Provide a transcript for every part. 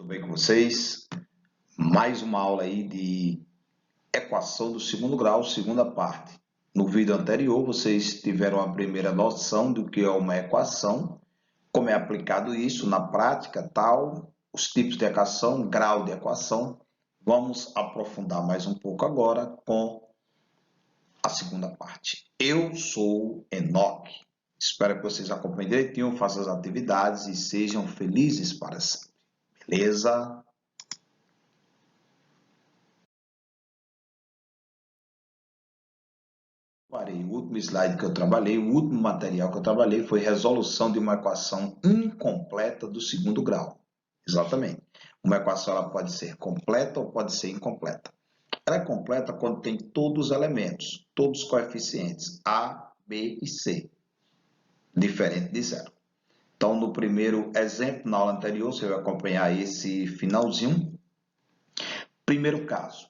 bem com vocês? Mais uma aula aí de equação do segundo grau, segunda parte. No vídeo anterior, vocês tiveram a primeira noção do que é uma equação, como é aplicado isso na prática, tal, os tipos de equação, grau de equação. Vamos aprofundar mais um pouco agora com a segunda parte. Eu sou Enoque. Espero que vocês acompanhem direitinho, façam as atividades e sejam felizes para sempre. Beleza? O último slide que eu trabalhei, o último material que eu trabalhei foi resolução de uma equação incompleta do segundo grau. Exatamente. Uma equação ela pode ser completa ou pode ser incompleta. Ela é completa quando tem todos os elementos, todos os coeficientes, A, B e C, diferente de zero. Então, no primeiro exemplo, na aula anterior, você vai acompanhar esse finalzinho. Primeiro caso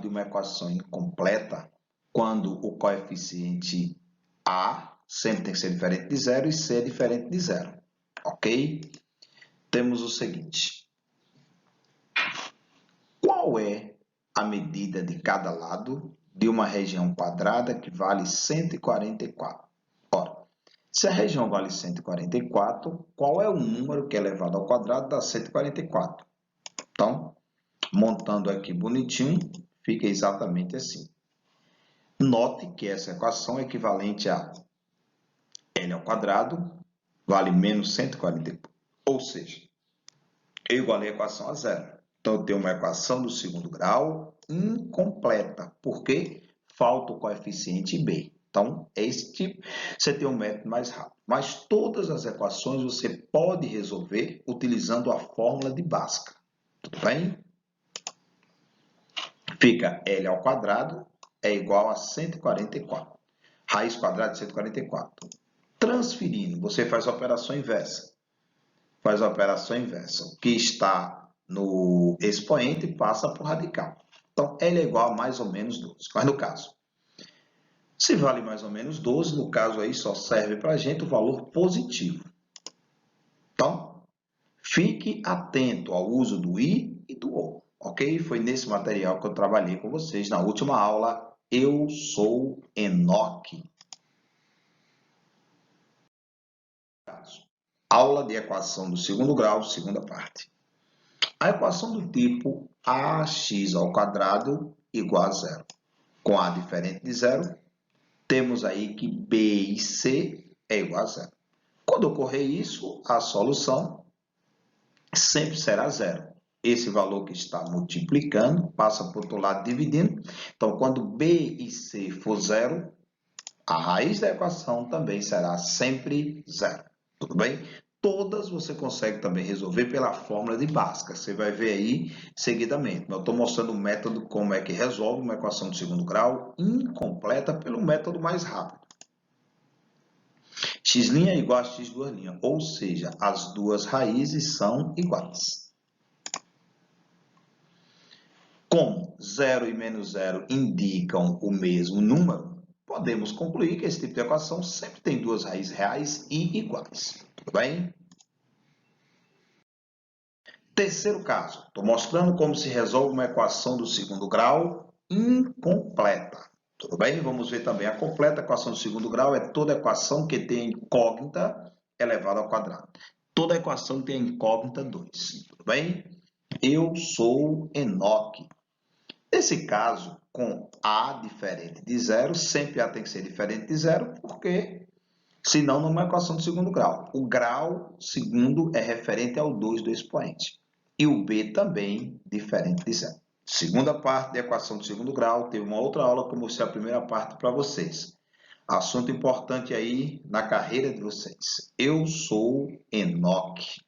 de uma equação incompleta, quando o coeficiente A sempre tem que ser diferente de zero e C é diferente de zero, ok? Temos o seguinte, qual é a medida de cada lado de uma região quadrada que vale 144? Ora, se a região vale 144, qual é o número que é elevado ao quadrado dá 144? Então, montando aqui bonitinho, fica exatamente assim. Note que essa equação é equivalente a L ao quadrado vale menos 144. Ou seja, eu igualei a equação a zero. Então, eu tenho uma equação do segundo grau incompleta. Por quê? Falta o coeficiente B. Então, é esse tipo. Você tem um método mais rápido. Mas todas as equações você pode resolver utilizando a fórmula de Bhaskara. Tudo bem? Fica L ao quadrado é igual a 144. Raiz quadrada de 144. Transferindo, você faz a operação inversa. Faz a operação inversa. O que está no expoente passa para o radical. Então, L é igual a mais ou menos 12. Mas no caso, se vale mais ou menos 12, no caso aí só serve para a gente o valor positivo. Então, fique atento ao uso do I e do O. Ok? Foi nesse material que eu trabalhei com vocês na última aula. Eu sou Enoque. Aula de equação do segundo grau, segunda parte. A equação do tipo ax ao quadrado igual a zero. Com a diferente de zero, temos aí que b e c é igual a zero. Quando ocorrer isso, a solução sempre será zero. Esse valor que está multiplicando passa para o outro lado dividindo. Então, quando b e c for zero, a raiz da equação também será sempre zero. Tudo bem? Todas você consegue também resolver pela fórmula de Bhaskara. Você vai ver aí seguidamente. Eu estou mostrando o método como é que resolve uma equação de segundo grau incompleta pelo método mais rápido. X' é igual a x duas linhas, ou seja, as duas raízes são iguais. Como 0 e menos 0 indicam o mesmo número, podemos concluir que esse tipo de equação sempre tem duas raízes reais e iguais. Tudo bem? Terceiro caso, estou mostrando como se resolve uma equação do segundo grau incompleta. Tudo bem? Vamos ver também a completa. A equação do segundo grau é toda equação que tem incógnita elevada ao quadrado. Toda equação tem incógnita 2. Tudo bem? Eu sou Enoque. Nesse caso, com A diferente de zero, sempre A tem que ser diferente de zero, porque senão não é uma equação de segundo grau. O grau segundo é referente ao 2 do expoente. E o B também diferente de zero. Segunda parte da equação de segundo grau, tem uma outra aula que eu mostrei a primeira parte para vocês. Assunto importante aí na carreira de vocês. Eu sou Enoque.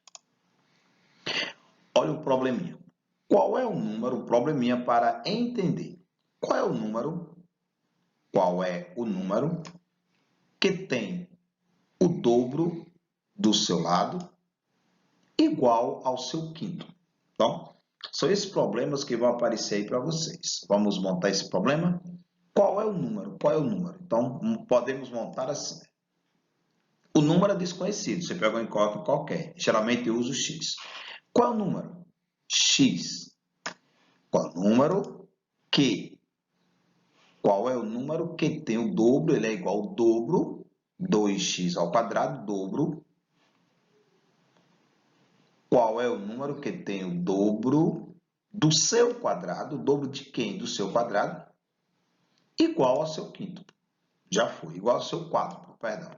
Olha o probleminha. Qual é o número, probleminha para entender? Qual é o número? Qual é o número que tem o dobro do seu lado igual ao seu quinto? Então, são esses problemas que vão aparecer aí para vocês. Vamos montar esse problema? Qual é o número? Qual é o número? Então, podemos montar assim. O número é desconhecido, você pega um incógnito qualquer. Geralmente eu uso x. Qual é o número? x. Qual é o número que tem o dobro? Ele é igual ao dobro, 2x ao quadrado, dobro. Qual é o número que tem o dobro do seu quadrado? O dobro de quem? Do seu quadrado. Igual ao seu quinto. Já foi. Igual ao seu quádruplo, perdão.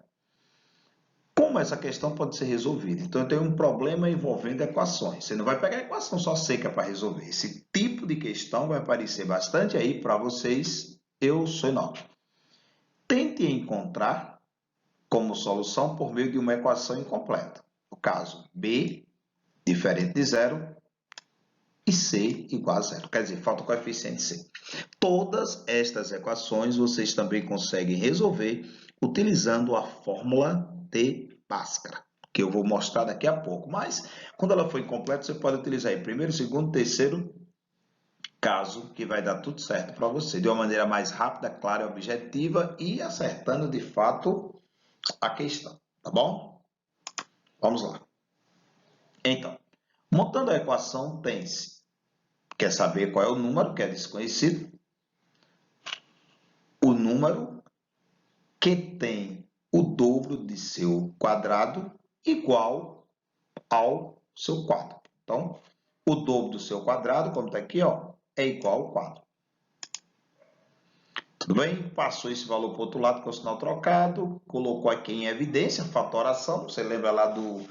Como essa questão pode ser resolvida? Então, eu tenho um problema envolvendo equações. Você não vai pegar a equação só seca para resolver. Esse tipo de questão vai aparecer bastante aí para vocês. Eu sou nova. Tente encontrar como solução por meio de uma equação incompleta. No caso, b diferente de zero e c igual a zero. Quer dizer, falta o coeficiente c. Todas estas equações vocês também conseguem resolver utilizando a fórmula de Bhaskara, que eu vou mostrar daqui a pouco. Mas, quando ela for incompleta, você pode utilizar aí primeiro, segundo, terceiro caso, que vai dar tudo certo para você, de uma maneira mais rápida, clara e objetiva e acertando de fato a questão, tá bom? Vamos lá. Então, montando a equação, tem-se, quer saber qual é o número, que é desconhecido, o número que tem o dobro de seu quadrado igual ao seu quádruplo. Então, o dobro do seu quadrado, como está aqui, ó, é igual ao quádruplo. Tudo bem? Passou esse valor para o outro lado com o sinal trocado, colocou aqui em evidência, fatoração. Você lembra lá do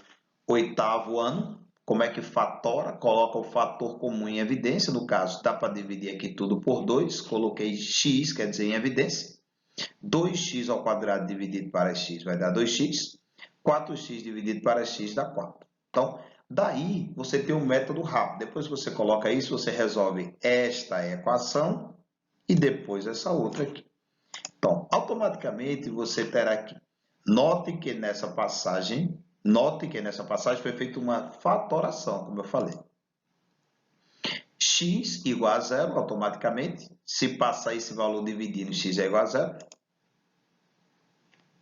8º ano? Como é que fatora? Coloca o fator comum em evidência. No caso, dá para dividir aqui tudo por 2. Coloquei x, quer dizer, em evidência. 2x ao quadrado dividido para x vai dar 2x. 4x dividido para x dá 4. Então, daí você tem um método rápido. Depois que você coloca isso, você resolve esta equação e depois essa outra aqui. Então, automaticamente você terá aqui. Note que nessa passagem foi feita uma fatoração, como eu falei. X igual a zero, automaticamente. Se passar esse valor dividindo, x é igual a zero.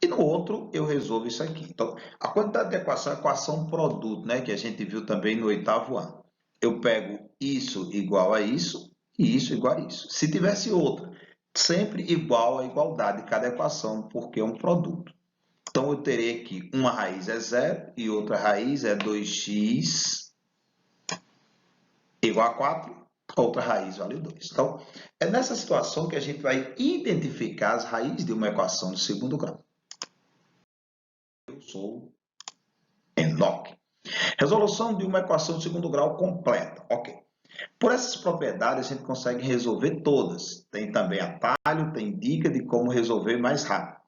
E no outro, eu resolvo isso aqui. Então, a quantidade de equação é equação produto, né? Que a gente viu também no 8º ano. Eu pego isso igual a isso e isso igual a isso. Se tivesse outra, sempre igual à igualdade de cada equação, porque é um produto. Então, eu terei aqui uma raiz é zero e outra raiz é 2x igual a 4, outra raiz vale 2. Então, é nessa situação que a gente vai identificar as raízes de uma equação de segundo grau. Eu sou Enoque. Resolução de uma equação de segundo grau completa. Ok. Por essas propriedades, a gente consegue resolver todas. Tem também atalho, tem dica de como resolver mais rápido.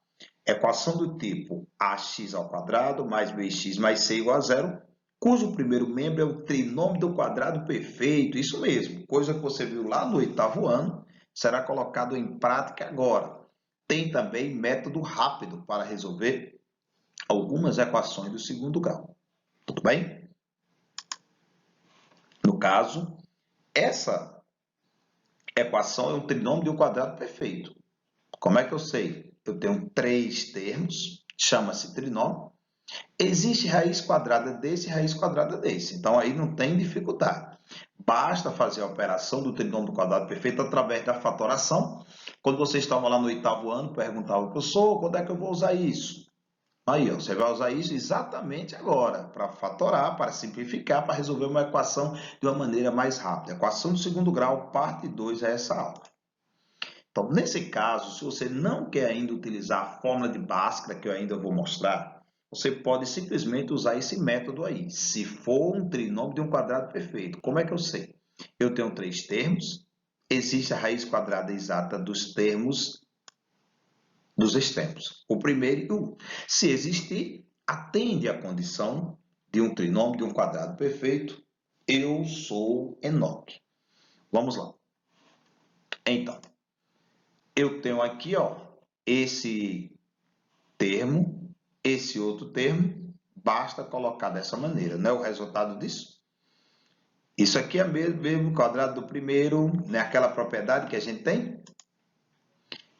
Equação do tipo ax ao quadrado mais bx mais c igual a zero, cujo primeiro membro é o trinômio do quadrado perfeito. Isso mesmo, coisa que você viu lá no 8º ano, será colocado em prática agora. Tem também método rápido para resolver algumas equações do segundo grau. Tudo bem? No caso, essa equação é um trinômio de um quadrado perfeito. Como é que eu sei? Eu tenho 3 termos, chama-se trinômio. Existe raiz quadrada desse e raiz quadrada desse. Então, aí não tem dificuldade. Basta fazer a operação do trinômio do quadrado perfeito através da fatoração. Quando vocês estavam lá no 8º ano, perguntavam, professor, quando é que eu vou usar isso? Aí, ó, você vai usar isso exatamente agora, para fatorar, para simplificar, para resolver uma equação de uma maneira mais rápida. Equação de segundo grau, parte 2 é essa aula. Então, nesse caso, se você não quer ainda utilizar a fórmula de Bhaskara, que eu ainda vou mostrar, você pode simplesmente usar esse método aí. Se for um trinômio de um quadrado perfeito, como é que eu sei? Eu tenho 3 termos, existe a raiz quadrada exata dos termos dos extremos, o primeiro e o último. Se existir, atende à condição de um trinômio de um quadrado perfeito, eu sou Enoque. Vamos lá. Então, eu tenho aqui, ó, esse termo, esse outro termo, basta colocar dessa maneira, não é o resultado disso? Isso aqui é mesmo quadrado do primeiro, né? Aquela propriedade que a gente tem?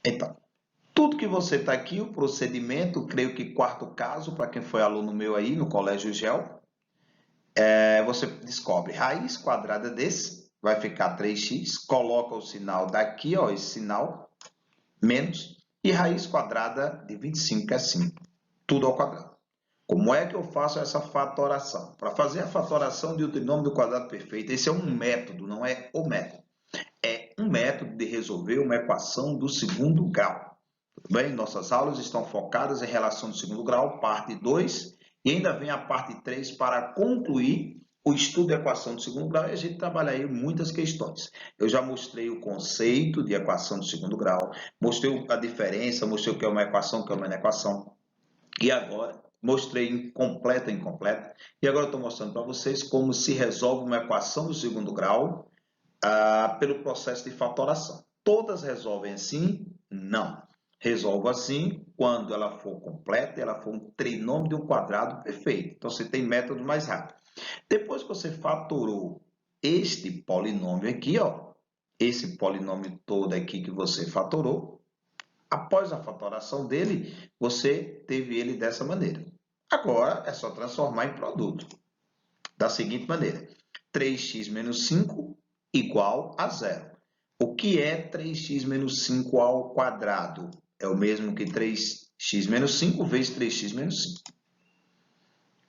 Então, tudo que você está aqui, o procedimento, creio que 4º caso, para quem foi aluno meu aí no Colégio GEL, você descobre raiz quadrada desse, vai ficar 3x, coloca o sinal daqui, ó, esse sinal, menos, e raiz quadrada de 25, que é 5, tudo ao quadrado. Como é que eu faço essa fatoração? Para fazer a fatoração de um trinômio do quadrado perfeito, esse é um método, não é o método. É um método de resolver uma equação do segundo grau. Tudo bem? Nossas aulas estão focadas em relação do segundo grau, parte 2, e ainda vem a parte 3 para concluir o estudo da equação do segundo grau, e a gente trabalha aí muitas questões. Eu já mostrei o conceito de equação do segundo grau, mostrei a diferença, mostrei o que é uma equação, o que é uma inequação, e agora mostrei incompleta e incompleta, e agora estou mostrando para vocês como se resolve uma equação do segundo grau pelo processo de fatoração. Todas resolvem assim? Não. Resolvo assim quando ela for completa, ela for um trinômio de um quadrado perfeito. Então, você tem método mais rápido. Depois que você fatorou este polinômio aqui, ó, esse polinômio todo aqui que você fatorou, após a fatoração dele, você teve ele dessa maneira. Agora, é só transformar em produto. Da seguinte maneira, 3x menos 5 igual a zero. O que é 3x menos 5 ao quadrado? É o mesmo que 3x menos 5 vezes 3x menos 5.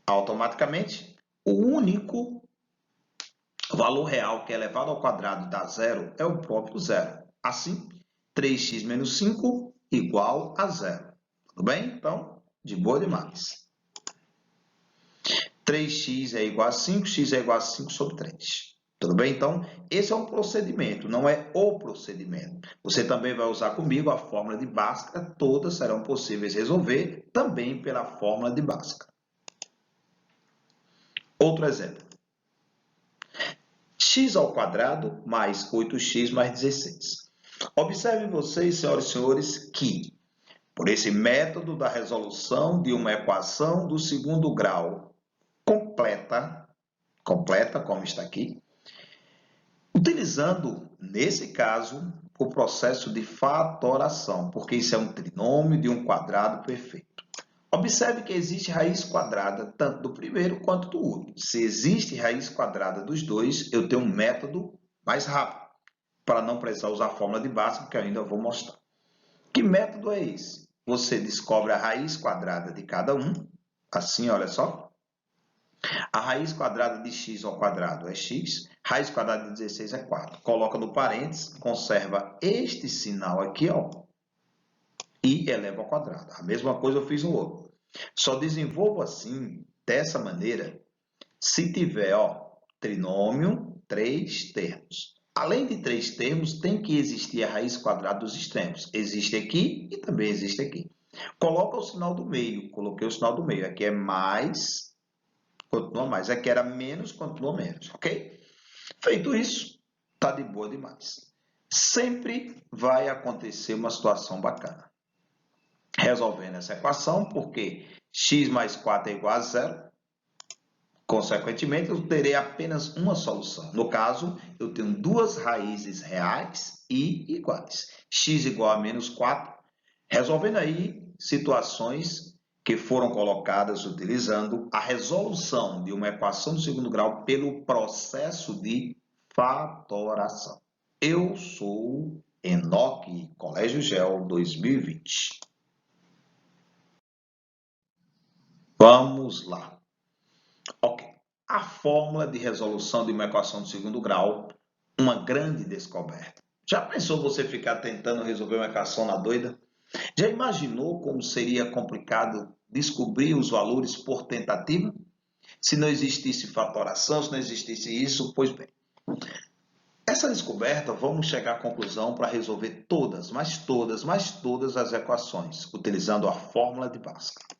Automaticamente, o único valor real que é elevado ao quadrado dá zero é o próprio zero. Assim, 3x menos 5 igual a zero. Tudo bem? Então, de boa demais. 3x é igual a 5, x é igual a 5 sobre 3. Tudo bem? Então, esse é um procedimento, não é o procedimento. Você também vai usar comigo a fórmula de Bhaskara, todas serão possíveis resolver também pela fórmula de Bhaskara. Outro exemplo. X ao quadrado mais 8x mais 16. Observem vocês, senhoras e senhores, que por esse método da resolução de uma equação do segundo grau completa, como está aqui, utilizando, nesse caso, o processo de fatoração, porque isso é um trinômio de um quadrado perfeito. Observe que existe raiz quadrada tanto do primeiro quanto do último. Se existe raiz quadrada dos dois, eu tenho um método mais rápido, para não precisar usar a fórmula de Bhaskara, que eu ainda vou mostrar. Que método é esse? Você descobre a raiz quadrada de cada um, assim, olha só. A raiz quadrada de x ao quadrado é x, raiz quadrada de 16 é 4. Coloca no parênteses, conserva este sinal aqui, ó, e eleva ao quadrado. A mesma coisa eu fiz no outro. Só desenvolvo assim, dessa maneira, se tiver, ó, trinômio, 3 termos. Além de 3 termos, tem que existir a raiz quadrada dos extremos. Existe aqui e também existe aqui. Coloca o sinal do meio. Coloquei o sinal do meio. Aqui é mais, continua mais. Aqui era menos, continua menos, ok? Feito isso, tá de boa demais. Sempre vai acontecer uma situação bacana. Resolvendo essa equação, porque x mais 4 é igual a zero, consequentemente, eu terei apenas uma solução. No caso, eu tenho duas raízes reais e iguais. X igual a menos 4, resolvendo aí situações que foram colocadas utilizando a resolução de uma equação do segundo grau pelo processo de fatoração. Eu sou Enoque, Colégio GEL 2020. Vamos lá. Ok. A fórmula de resolução de uma equação de segundo grau, uma grande descoberta. Já pensou você ficar tentando resolver uma equação na doida? Já imaginou como seria complicado descobrir os valores por tentativa? Se não existisse fatoração, se não existisse isso, pois bem. Essa descoberta, vamos chegar à conclusão para resolver todas, mas todas as equações, utilizando a fórmula de Bhaskara.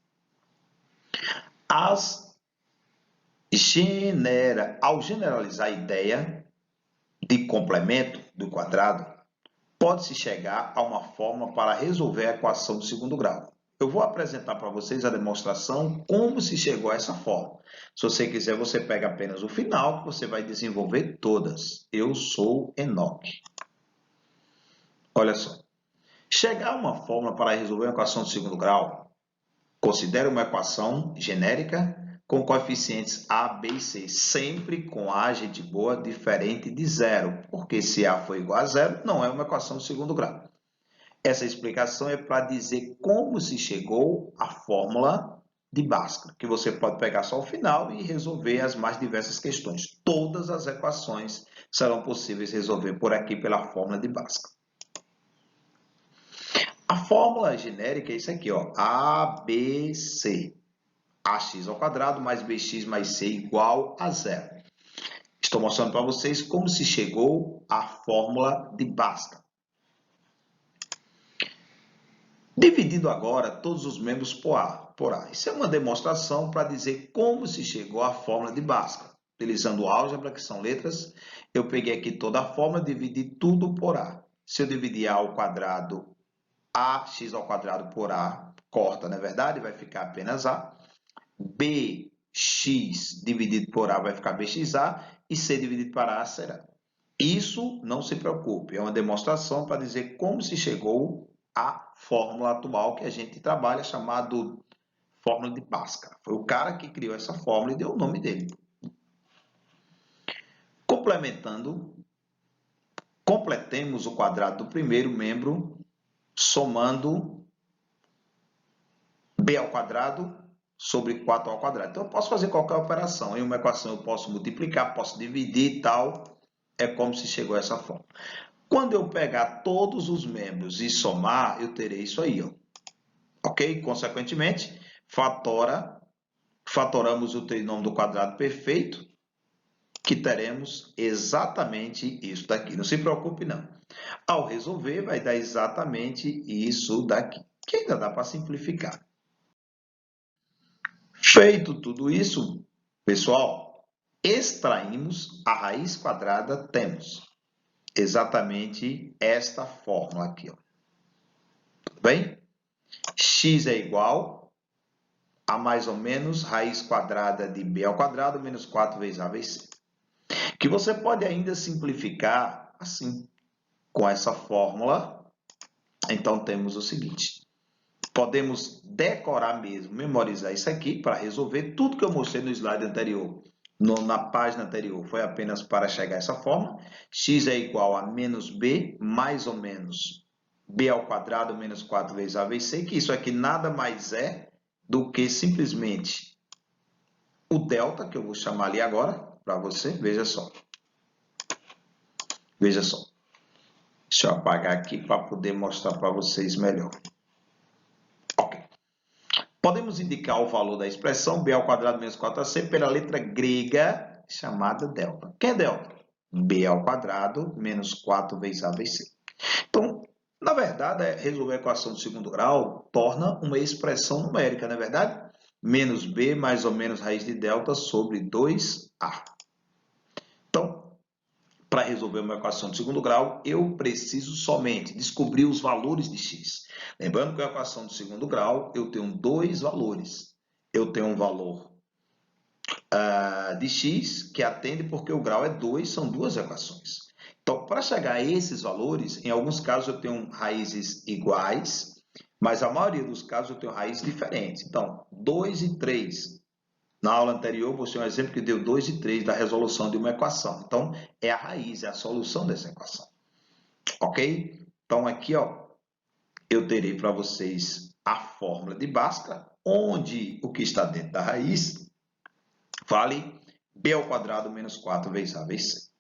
Ao generalizar a ideia de complemento do quadrado, pode-se chegar a uma fórmula para resolver a equação do segundo grau. Eu vou apresentar para vocês a demonstração como se chegou a essa fórmula. Se você quiser, você pega apenas o final, que você vai desenvolver todas. Eu sou Enoque. Olha só. Chegar a uma fórmula para resolver uma equação de segundo grau, considere uma equação genérica com coeficientes A, B e C, sempre com A, gente boa, diferente de zero, porque se A for igual a zero, não é uma equação de segundo grau. Essa explicação é para dizer como se chegou à fórmula de Bhaskara, que você pode pegar só o final e resolver as mais diversas questões. Todas as equações serão possíveis resolver por aqui pela fórmula de Bhaskara. A fórmula genérica é isso aqui, ó, ABC. Ax ao quadrado mais bx mais c igual a zero. Estou mostrando para vocês como se chegou à fórmula de Bhaskara. Dividindo agora todos os membros por A. Isso é uma demonstração para dizer como se chegou à fórmula de Bhaskara. Utilizando álgebra, que são letras, eu peguei aqui toda a fórmula e dividi tudo por A. Se eu dividir A ao quadrado, ax ao quadrado por A, corta, não é verdade? Vai ficar apenas A. Bx dividido por A vai ficar bxa e C dividido por A será. Isso, não se preocupe, é uma demonstração para dizer como se chegou à fórmula atual que a gente trabalha, chamado fórmula de Bhaskara. Foi o cara que criou essa fórmula e deu o nome dele. Completemos o quadrado do primeiro membro somando b ao quadrado sobre 4 ao quadrado. Então, eu posso fazer qualquer operação. Em uma equação, eu posso multiplicar, posso dividir e tal. É como se chegou a essa forma. Quando eu pegar todos os membros e somar, eu terei isso aí, ó. Ok? Consequentemente, fatoramos o trinômio do quadrado perfeito, que teremos exatamente isso daqui. Não se preocupe, não. Ao resolver, vai dar exatamente isso daqui, que ainda dá para simplificar. Feito tudo isso, pessoal, extraímos a raiz quadrada, temos exatamente esta fórmula aqui, ó. Tudo bem? X é igual a mais ou menos raiz quadrada de b ao quadrado menos 4 vezes a vezes c. Que você pode ainda simplificar assim, com essa fórmula. Então, temos o seguinte. Podemos decorar mesmo, memorizar isso aqui para resolver tudo que eu mostrei no slide anterior. Na página anterior foi apenas para chegar a essa forma. X é igual a menos b, mais ou menos b ao quadrado menos 4 vezes a vezes c, que isso aqui nada mais é do que simplesmente o delta, que eu vou chamar ali agora para você. Veja só. Veja só. Deixa eu apagar aqui para poder mostrar para vocês melhor. Podemos indicar o valor da expressão b ao quadrado menos 4ac pela letra grega chamada delta. O que é delta? B ao quadrado menos 4 vezes a vezes c. Então, na verdade, resolver a equação do segundo grau torna uma expressão numérica, não é verdade? Menos b mais ou menos raiz de delta sobre 2a. Então, para resolver uma equação de segundo grau, eu preciso somente descobrir os valores de x. Lembrando que a equação de segundo grau, eu tenho dois valores. Eu tenho um valor de x, que atende porque o grau é 2, são duas equações. Então, para chegar a esses valores, em alguns casos eu tenho raízes iguais, mas a maioria dos casos eu tenho raízes diferentes. Então, 2 e 3. Na aula anterior, você um exemplo que deu 2 e 3 da resolução de uma equação. Então, é a raiz, é a solução dessa equação. Ok? Então, aqui, ó, eu terei para vocês a fórmula de Bhaskara, onde o que está dentro da raiz vale b ao quadrado menos 4 vezes a vezes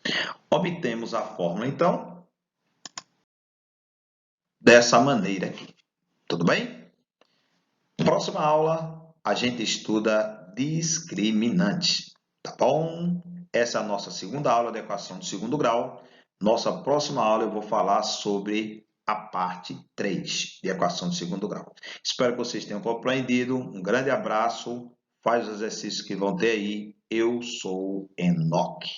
c. Obtemos a fórmula, então, dessa maneira aqui. Tudo bem? Próxima aula, a gente estuda discriminante. Tá bom? Essa é a nossa segunda aula de equação de segundo grau. Nossa próxima aula eu vou falar sobre a parte 3 de equação de segundo grau. Espero que vocês tenham compreendido. Um grande abraço. Faz os exercícios que vão ter aí. Eu sou Enoque.